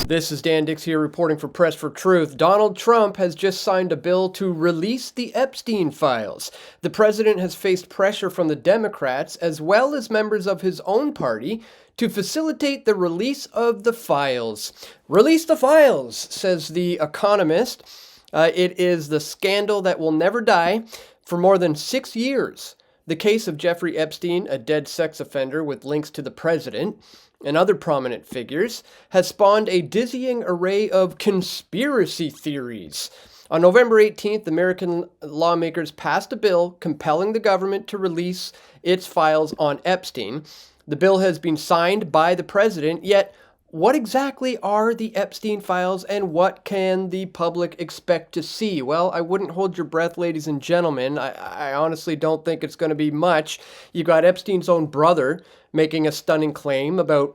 This is Dan Dicks here reporting for Press for Truth. Donald Trump has just signed a bill to release the Epstein files. The president has faced pressure from the Democrats as well as members of his own party to facilitate the release of the files. Release the files, says The Economist. It is the scandal that will never die. For more than 6 years, the case of Jeffrey Epstein, a dead sex offender with links to the president and other prominent figures, has spawned a dizzying array of conspiracy theories. On November 18th, American lawmakers passed a bill compelling the government to release its files on Epstein. The bill has been signed by the president, yet what exactly are the Epstein files and what can the public expect to see? Well, I wouldn't hold your breath, ladies and gentlemen. I honestly don't think it's going to be much. You got Epstein's own brother making a stunning claim about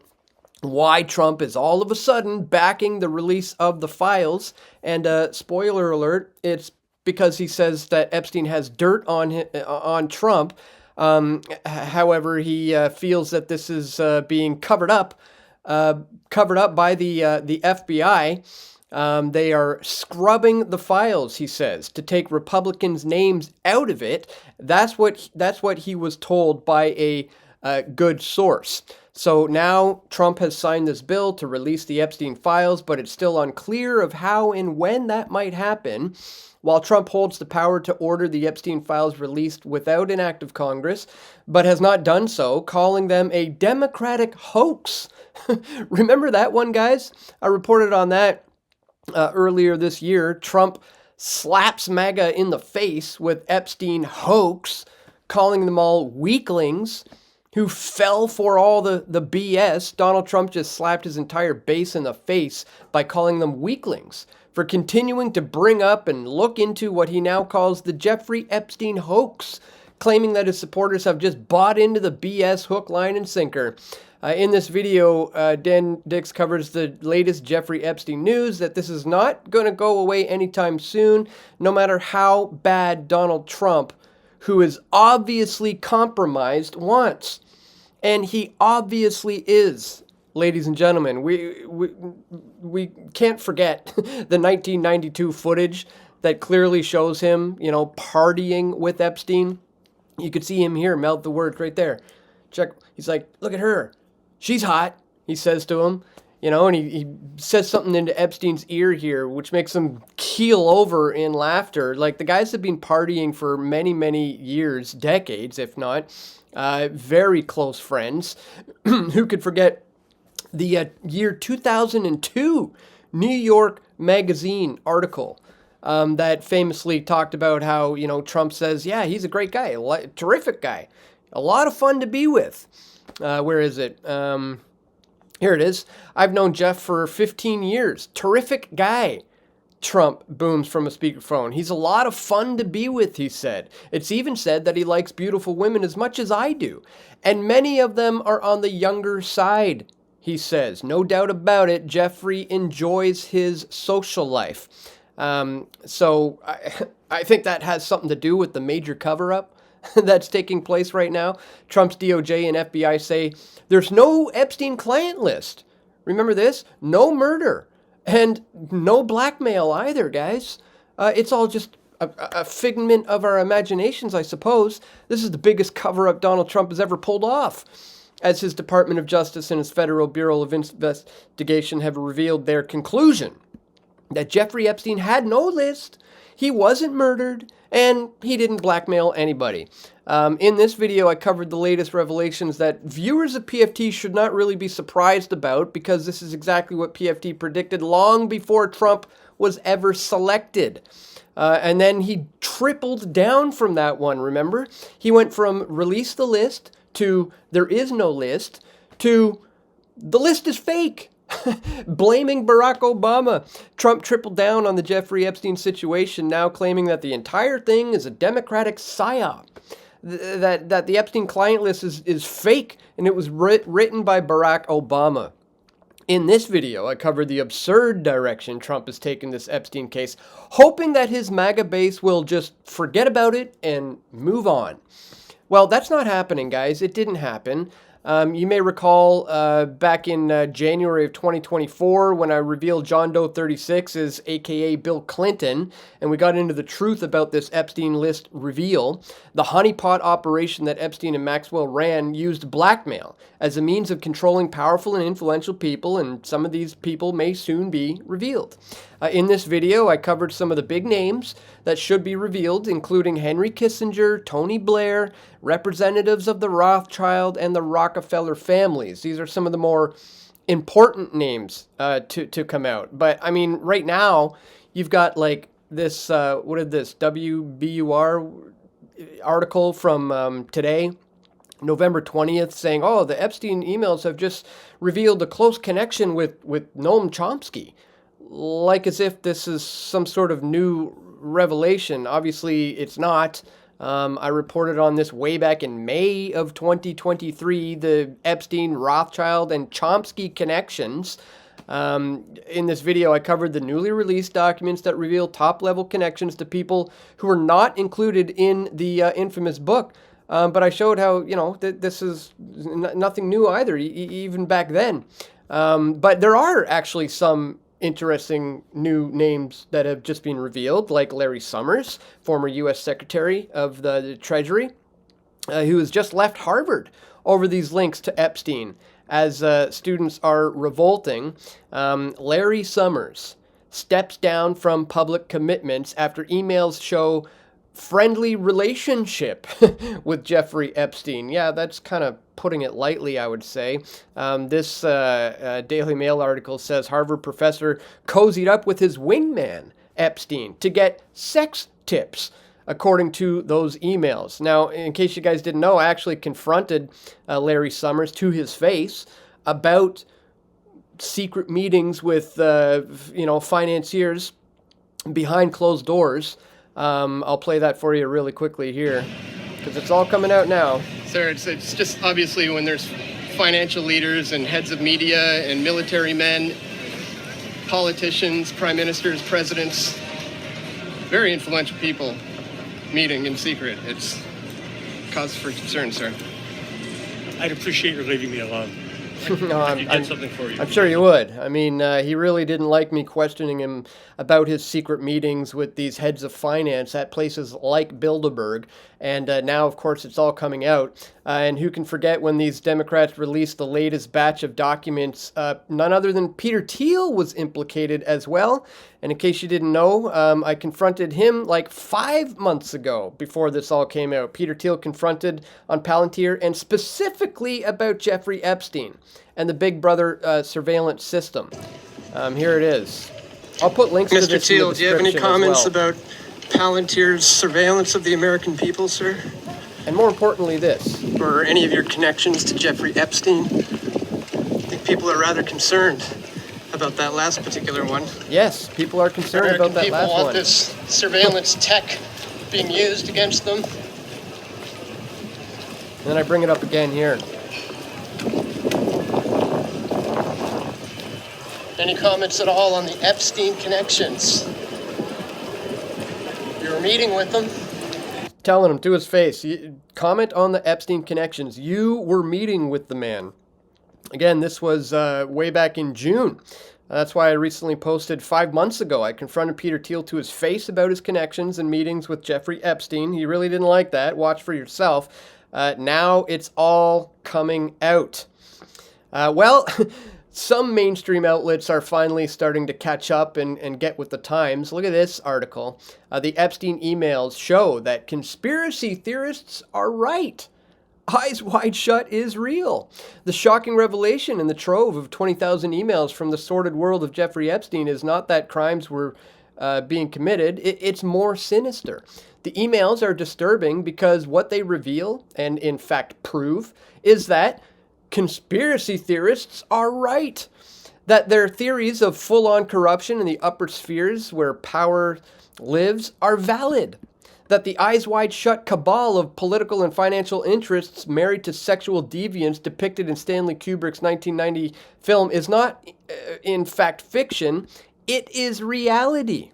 why Trump is all of a sudden backing the release of the files. And spoiler alert, it's because he says that Epstein has dirt on Trump. However, he feels that this is being covered up by the FBI. They are scrubbing the files, he says, to take Republicans' names out of it. That's what he was told by a good source. So now Trump has signed this bill to release the Epstein files, but it's still unclear of how and when that might happen. While Trump holds the power to order the Epstein files released without an act of Congress, but has not done so, calling them a Democratic hoax. Remember that one, guys? I reported on that earlier this year. Trump slaps MAGA in the face with Epstein hoax, calling them all weaklings who fell for all the BS. Donald Trump just slapped his entire base in the face by calling them weaklings for continuing to bring up and look into what he now calls the Jeffrey Epstein hoax, claiming that his supporters have just bought into the BS hook, line, and sinker. In this video, Dan Dicks covers the latest Jeffrey Epstein news, that this is not going to go away anytime soon, no matter how bad Donald Trump, who is obviously compromised, wants. And he obviously is, ladies and gentlemen. We can't forget the 1992 footage that clearly shows him, partying with Epstein. You could see him here, mouth the words right there. Check. He's like, look at her. She's hot, he says to him. And he says something into Epstein's ear here, which makes him keel over in laughter. Like, the guys have been partying for many, many years, decades, if not. Very close friends. Who could forget the year 2002 New York Magazine article that famously talked about how, Trump says, yeah, he's a great guy, a terrific guy, a lot of fun to be with. Where is it? Here it is. I've known Jeff for 15 years. Terrific guy. Trump booms from a speakerphone. He's a lot of fun to be with, he said. It's even said that he likes beautiful women as much as I do. And many of them are on the younger side, he says. No doubt about it, Jeffrey enjoys his social life. So I think that has something to do with the major cover-up that's taking place right now. Trump's DOJ and FBI say there's no Epstein client list. Remember this? No murder. And no blackmail either, guys. It's all just a figment of our imaginations, I suppose. This is the biggest cover-up Donald Trump has ever pulled off, as his Department of Justice and his Federal Bureau of Investigation have revealed their conclusion that Jeffrey Epstein had no list, he wasn't murdered, and he didn't blackmail anybody. In this video, I covered the latest revelations that viewers of PFT should not really be surprised about, because this is exactly what PFT predicted long before Trump was ever selected. And then he tripled down from that one, remember? He went from release the list to there is no list to the list is fake. Blaming Barack Obama. Trump tripled down on the Jeffrey Epstein situation, now claiming that the entire thing is a Democratic psyop. That the Epstein client list is fake, and it was written by Barack Obama. In this video, I covered the absurd direction Trump has taken this Epstein case, hoping that his MAGA base will just forget about it and move on. Well, that's not happening, guys. It didn't happen. You may recall back in January of 2024 when I revealed John Doe 36 is aka Bill Clinton, and we got into the truth about this Epstein list reveal. The honeypot operation that Epstein and Maxwell ran used blackmail as a means of controlling powerful and influential people, and some of these people may soon be revealed. In this video, I covered some of the big names that should be revealed, including Henry Kissinger, Tony Blair, representatives of the Rothschild and the Rockefeller families. These are some of the more important names to come out. But, I mean, right now, you've got, like, this, WBUR article from today, November 20th, saying, oh, the Epstein emails have just revealed a close connection with Noam Chomsky. Like as if this is some sort of new revelation. Obviously, it's not. I reported on this way back in May of 2023, the Epstein, Rothschild, and Chomsky connections. In this video, I covered the newly released documents that reveal top-level connections to people who were not included in the infamous book. But I showed how, this is nothing new either, even back then. But there are actually some interesting new names that have just been revealed, like Larry Summers, former U.S. Secretary of the Treasury, who has just left Harvard over these links to Epstein as students are revolting. Larry Summers steps down from public commitments after emails show friendly relationship with Jeffrey Epstein. Yeah, that's kind of putting it lightly, I would say. This Daily Mail article says Harvard professor cozied up with his wingman, Epstein, to get sex tips, according to those emails. Now, in case you guys didn't know, I actually confronted Larry Summers to his face about secret meetings with, financiers behind closed doors. I'll play that for you really quickly here, because it's all coming out now. Sir, it's just obviously when there's financial leaders and heads of media and military men, politicians, prime ministers, presidents, very influential people meeting in secret. It's cause for concern, sir. I'd appreciate your leaving me alone. No, I'm something for you. I'm sure you would. I mean, he really didn't like me questioning him about his secret meetings with these heads of finance at places like Bilderberg. And now, of course, it's all coming out. And who can forget when these Democrats released the latest batch of documents? None other than Peter Thiel was implicated as well. And in case you didn't know, I confronted him like 5 months ago before this all came out. Peter Thiel confronted on Palantir, and specifically about Jeffrey Epstein and the Big Brother surveillance system. Here it is. I'll put links to this Thiel, in the do you have any description comments as well. about Palantir's surveillance of the American people, sir? And more importantly, this. Or any of your connections to Jeffrey Epstein? I think people are rather concerned about that last particular one. Yes, people are concerned about that last one. People want this surveillance tech being used against them. And then I bring it up again here. Any comments at all on the Epstein connections? You were meeting with them. Telling him to his face, comment on the Epstein connections. You were meeting with the man. Again, this was way back in June. That's why I recently posted 5 months ago. I confronted Peter Thiel to his face about his connections and meetings with Jeffrey Epstein. He really didn't like that. Watch for yourself. Now it's all coming out. Some mainstream outlets are finally starting to catch up and get with the times. Look at this article. The Epstein emails show that conspiracy theorists are right. Eyes Wide Shut is real. The shocking revelation in the trove of 20,000 emails from the sordid world of Jeffrey Epstein is not that crimes were being committed. It's more sinister. The emails are disturbing because what they reveal, and in fact prove, is that conspiracy theorists are right. That their theories of full-on corruption in the upper spheres where power lives are valid. That the eyes wide shut cabal of political and financial interests married to sexual deviants depicted in Stanley Kubrick's 1990 film is not, in fact, fiction. It is reality.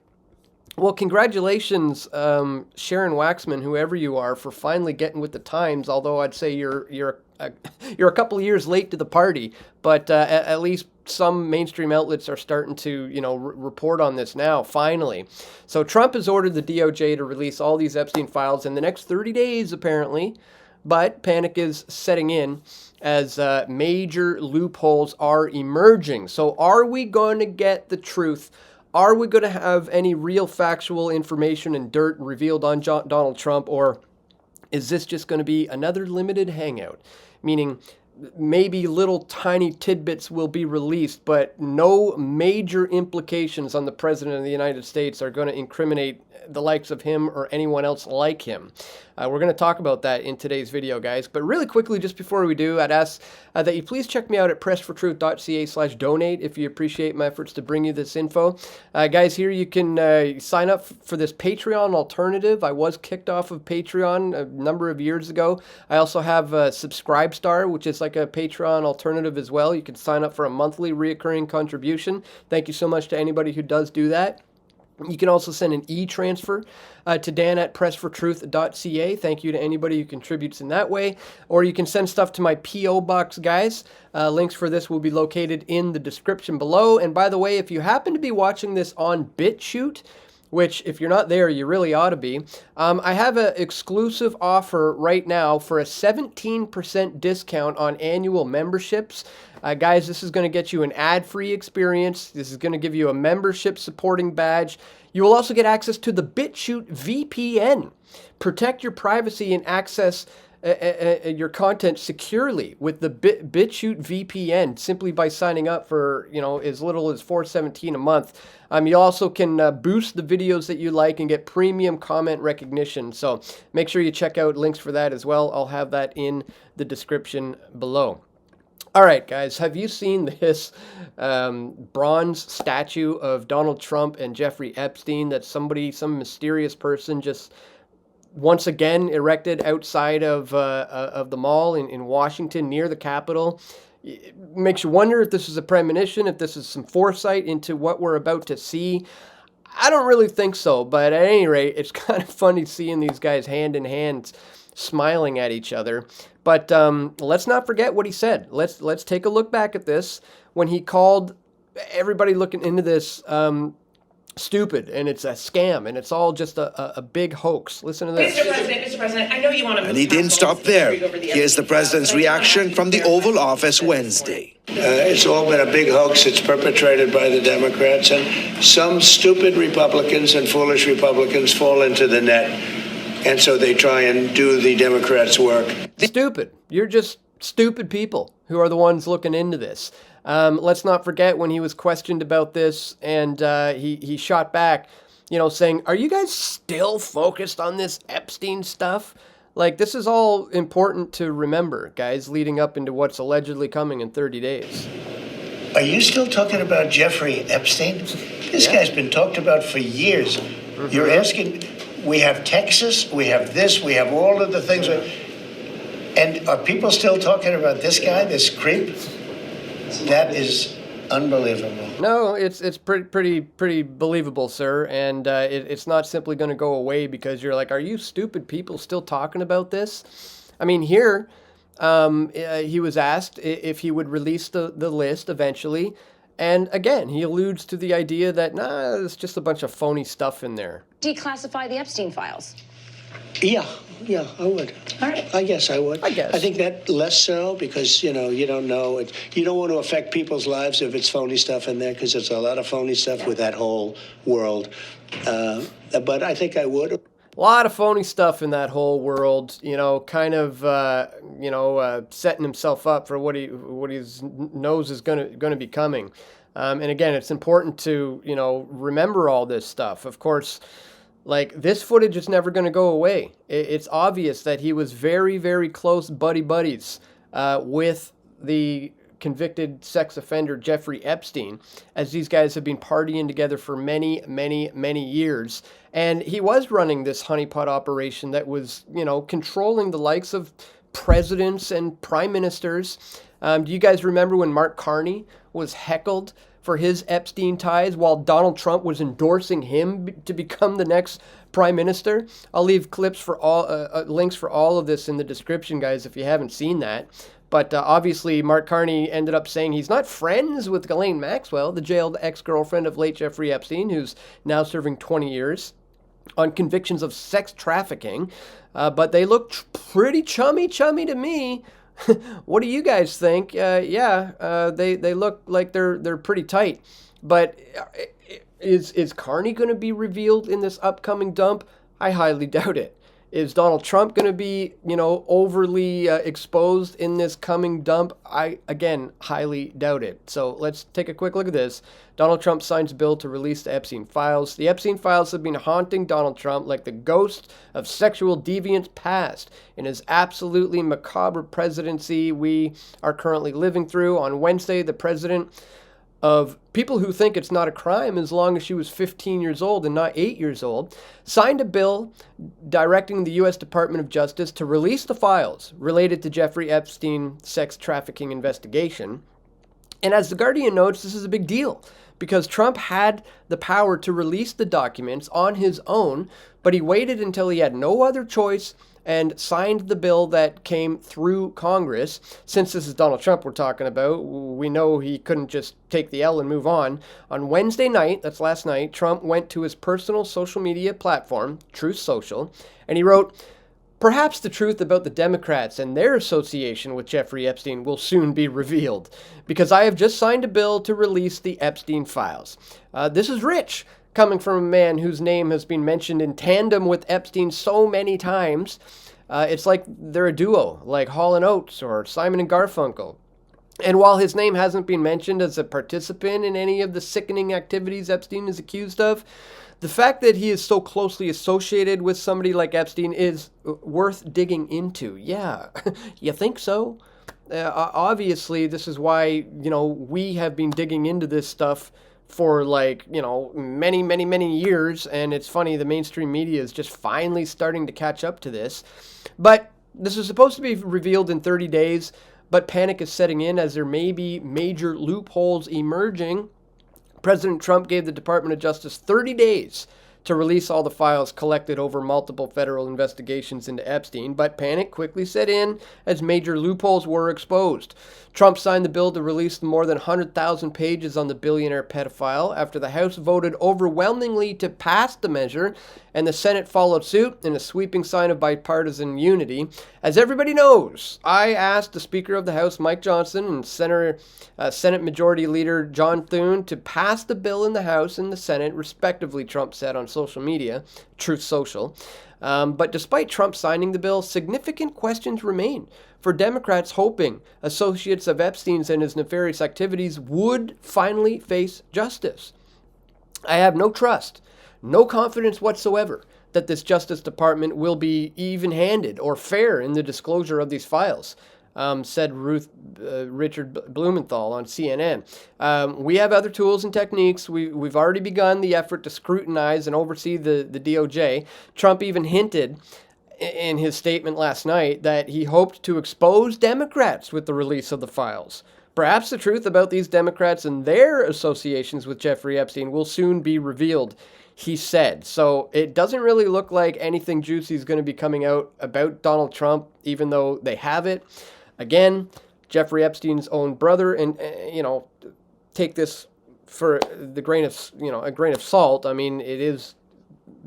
Well, congratulations, Sharon Waxman, whoever you are, for finally getting with the times. Although I'd say you're a couple of years late to the party, but at least some mainstream outlets are starting to report on this now. Finally, so Trump has ordered the DOJ to release all these Epstein files in the next 30 days, apparently. But panic is setting in as major loopholes are emerging. So, are we going to get the truth? Are we going to have any real factual information and dirt revealed on Donald Trump, or is this just going to be another limited hangout? Meaning, maybe little tiny tidbits will be released, but no major implications on the President of the United States are going to incriminate the likes of him or anyone else like him. We're going to talk about that in today's video, guys. But really quickly, just before we do, I'd ask that you please check me out at pressfortruth.ca/donate if you appreciate my efforts to bring you this info. Guys, here you can sign up for this Patreon alternative. I was kicked off of Patreon a number of years ago. I also have Subscribestar, which is like a Patreon alternative as well. You can sign up for a monthly reoccurring contribution. Thank you so much to anybody who does do that. You can also send an e-transfer to Dan at pressfortruth.ca. Thank you to anybody who contributes in that way. Or you can send stuff to my P.O. box, guys. Links for this will be located in the description below. And by the way, if you happen to be watching this on BitChute, which if you're not there, you really ought to be, I have an exclusive offer right now for a 17% discount on annual memberships. Guys, this is going to get you an ad-free experience. This is going to give you a membership supporting badge. You will also get access to the BitChute VPN. Protect your privacy and access your content securely with the BitChute VPN simply by signing up for as little as $4.17 a month. You also can boost the videos that you like and get premium comment recognition. So make sure you check out links for that as well. I'll have that in the description below. All right, guys, have you seen this bronze statue of Donald Trump and Jeffrey Epstein that some mysterious person just once again erected outside of the mall in Washington near the Capitol? It makes you wonder if this is a premonition, if this is some foresight into what we're about to see. I don't really think so, but at any rate, it's kind of funny seeing these guys hand in hand smiling at each other. But let's not forget what he said. Let's take a look back at this when he called everybody looking into this stupid, and it's a scam, and it's all just a big hoax. Listen to this. Mr. President, I know you want to... And he didn't stop there. Here's the president's reaction from the Oval Office Wednesday. It's all been a big hoax. It's perpetrated by the Democrats, and some stupid Republicans and foolish Republicans fall into the net, and so they try and do the Democrats' work. Stupid. You're just stupid people who are the ones looking into this. Let's not forget when he was questioned about this, and he shot back, saying, "Are you guys still focused on this Epstein stuff?" Like, this is all important to remember, guys, leading up into what's allegedly coming in 30 days. Are you still talking about Jeffrey Epstein? This guy's been talked about for years. You're asking, we have Texas, we have this, we have all of the things. And are people still talking about this guy, this creep? That is unbelievable. No, it's pretty believable, sir. And it's not simply going to go away because you're like, are you stupid people still talking about this? I mean, here, he was asked if he would release the list eventually. And again, he alludes to the idea that, there's just a bunch of phony stuff in there. Declassify the Epstein files. Yeah, I would. All right. I guess I would. I guess. I think that less so because, you don't know. You don't want to affect people's lives if it's phony stuff in there because there's a lot of phony stuff with that whole world. But I think I would. A lot of phony stuff in that whole world, kind of, setting himself up for what he knows is going to be coming. And again, it's important to, remember all this stuff. Of course, like, this footage is never going to go away. It's obvious that he was very, very close buddies with the convicted sex offender Jeffrey Epstein, as these guys have been partying together for many, many, many years. And he was running this honeypot operation that was, controlling the likes of presidents and prime ministers. Do you guys remember when Mark Carney was heckled for his Epstein ties while Donald Trump was endorsing him to become the next prime minister? I'll leave clips for all links for all of this in the description, guys, if you haven't seen that. But obviously, Mark Carney ended up saying he's not friends with Ghislaine Maxwell, the jailed ex-girlfriend of late Jeffrey Epstein, who's now serving 20 years on convictions of sex trafficking. But they look pretty chummy to me. What do you guys think? They look like they're pretty tight. But is Carney going to be revealed in this upcoming dump? I highly doubt it. Is Donald Trump going to be, overly exposed in this coming dump? I, again, highly doubt it. So let's take a quick look at this. Donald Trump signs a bill to release the Epstein files. The Epstein files have been haunting Donald Trump like the ghost of sexual deviance past in his absolutely macabre presidency we are currently living through. On Wednesday, the president of people who think it's not a crime as long as she was 15 years old and not 8 years old, signed a bill directing the U.S. Department of Justice to release the files related to Jeffrey Epstein sex trafficking investigation. And as The Guardian notes, this is a big deal because Trump had the power to release the documents on his own, but he waited until he had no other choice and signed the bill that came through Congress. Since this is Donald Trump we're talking about, we know he couldn't just take the L and move on. On Wednesday night, that's last night, Trump went to his personal social media platform, Truth Social, and he wrote, "Perhaps the truth about the Democrats and their association with Jeffrey Epstein will soon be revealed, because I have just signed a bill to release the Epstein files." This is rich, coming from a man whose name has been mentioned in tandem with Epstein so many times. It's like they're a duo, like Hall & Oates or Simon and Garfunkel. And while his name hasn't been mentioned as a participant in any of the sickening activities Epstein is accused of, the fact that he is so closely associated with somebody like Epstein is worth digging into. Yeah, you think so? Obviously, this is why, we have been digging into this stuff for many years, and it's funny, the mainstream media is just finally starting to catch up to this. But this is supposed to be revealed in 30 days, but panic is setting in as there may be major loopholes emerging. President Trump gave the Department of Justice 30 days to release all the files collected over multiple federal investigations into Epstein, but panic quickly set in as major loopholes were exposed. Trump signed the bill to release the more than 100,000 pages on the billionaire pedophile after the House voted overwhelmingly to pass the measure, and the Senate followed suit in a sweeping sign of bipartisan unity. As everybody knows, I asked the Speaker of the House, Mike Johnson, and Senate Majority Leader John Thune to pass the bill in the House and the Senate, respectively, Trump said on social media, Truth Social. But despite Trump signing the bill, significant questions remain for Democrats hoping associates of Epstein's and his nefarious activities would finally face justice. I have no trust, no confidence whatsoever that this Justice Department will be even-handed or fair in the disclosure of these files, said Richard Blumenthal on CNN. We have other tools and techniques. We've already begun the effort to scrutinize and oversee the DOJ. Trump even hinted in his statement last night that he hoped to expose Democrats with the release of the files. Perhaps the truth about these Democrats and their associations with Jeffrey Epstein will soon be revealed, he said. So it doesn't really look like anything juicy is going to be coming out about Donald Trump, even though they have it. Again, Jeffrey Epstein's own brother, and take this for a grain of salt. I mean, it is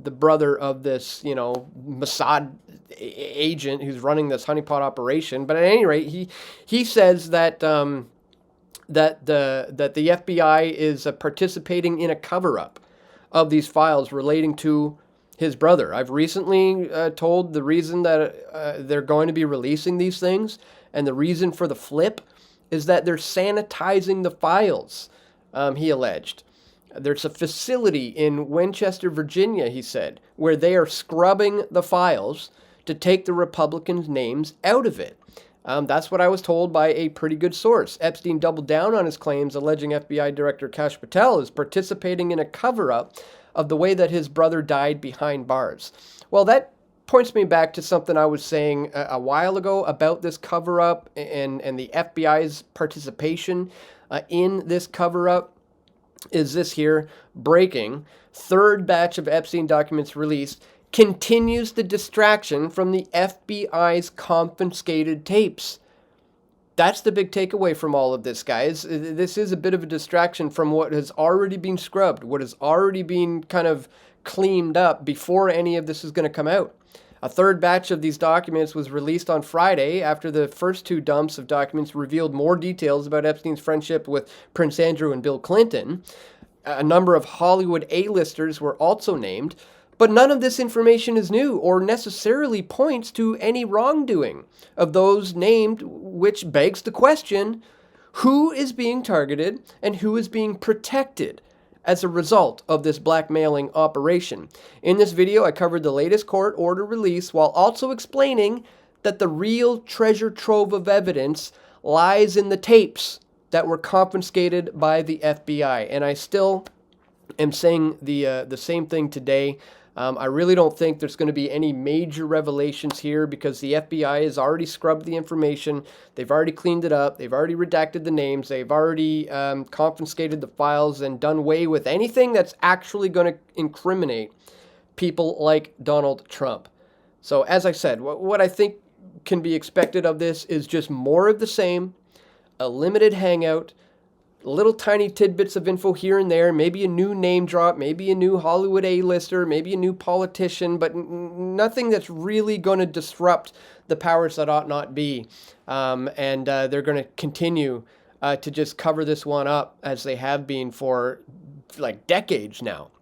the brother of this, Mossad agent who's running this honeypot operation. But at any rate, he says that that the FBI is participating in a cover-up of these files relating to his brother. I've recently told the reason that they're going to be releasing these things, and the reason for the flip is that they're sanitizing the files, he alleged. There's a facility in Winchester, Virginia, he said, where they are scrubbing the files to take the Republicans' names out of it. That's what I was told by a pretty good source. Epstein doubled down on his claims, alleging FBI Director Kash Patel is participating in a cover-up of the way that his brother died behind bars. Well, that points me back to something I was saying a while ago about this cover-up and the FBI's participation in this cover-up. Is this here, breaking, third batch of Epstein documents released, continues the distraction from the FBI's confiscated tapes. That's the big takeaway from all of this, guys. This is a bit of a distraction from what has already been scrubbed, what has already been kind of cleaned up before any of this is going to come out. A third batch of these documents was released on Friday after the first two dumps of documents revealed more details about Epstein's friendship with Prince Andrew and Bill Clinton. A number of Hollywood A-listers were also named, but none of this information is new or necessarily points to any wrongdoing of those named, which begs the question, who is being targeted and who is being protected as a result of this blackmailing operation? In this video, I covered the latest court order release while also explaining that the real treasure trove of evidence lies in the tapes that were confiscated by the FBI. And I still am saying the same thing today. I really don't think there's going to be any major revelations here because the FBI has already scrubbed the information. They've already cleaned it up. They've already redacted the names. They've already confiscated the files and done away with anything that's actually going to incriminate people like Donald Trump. So as I said, what I think can be expected of this is just more of the same, a limited hangout, little tiny tidbits of info here and there, maybe a new name drop, maybe a new Hollywood A-lister, maybe a new politician, but nothing that's really going to disrupt the powers that ought not be. And they're going to continue to just cover this one up as they have been for like decades now.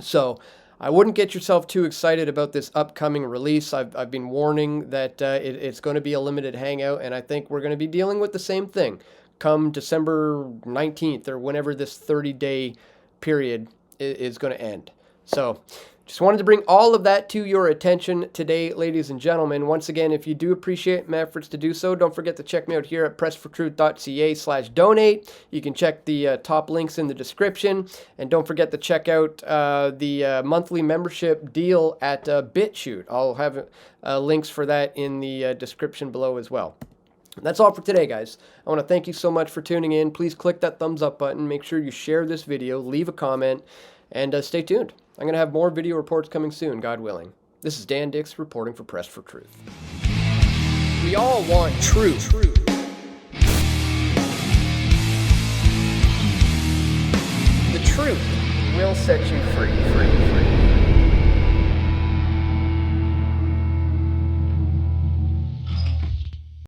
So I wouldn't get yourself too excited about this upcoming release. I've been warning that it's going to be a limited hangout, and I think we're going to be dealing with the same thing come December 19th or whenever this 30-day period is going to end. So just wanted to bring all of that to your attention today, ladies and gentlemen. Once again, if you do appreciate my efforts to do so, don't forget to check me out here at pressfortruth.ca/donate. You can check the top links in the description. And don't forget to check out the monthly membership deal at BitChute. I'll have links for that in the description below as well. That's all for today, guys. I want to thank you so much for tuning in. Please click that thumbs up button. Make sure you share this video, leave a comment, and stay tuned. I'm going to have more video reports coming soon, God willing. This is Dan Dicks reporting for Press for Truth. We all want truth. The truth will set you free.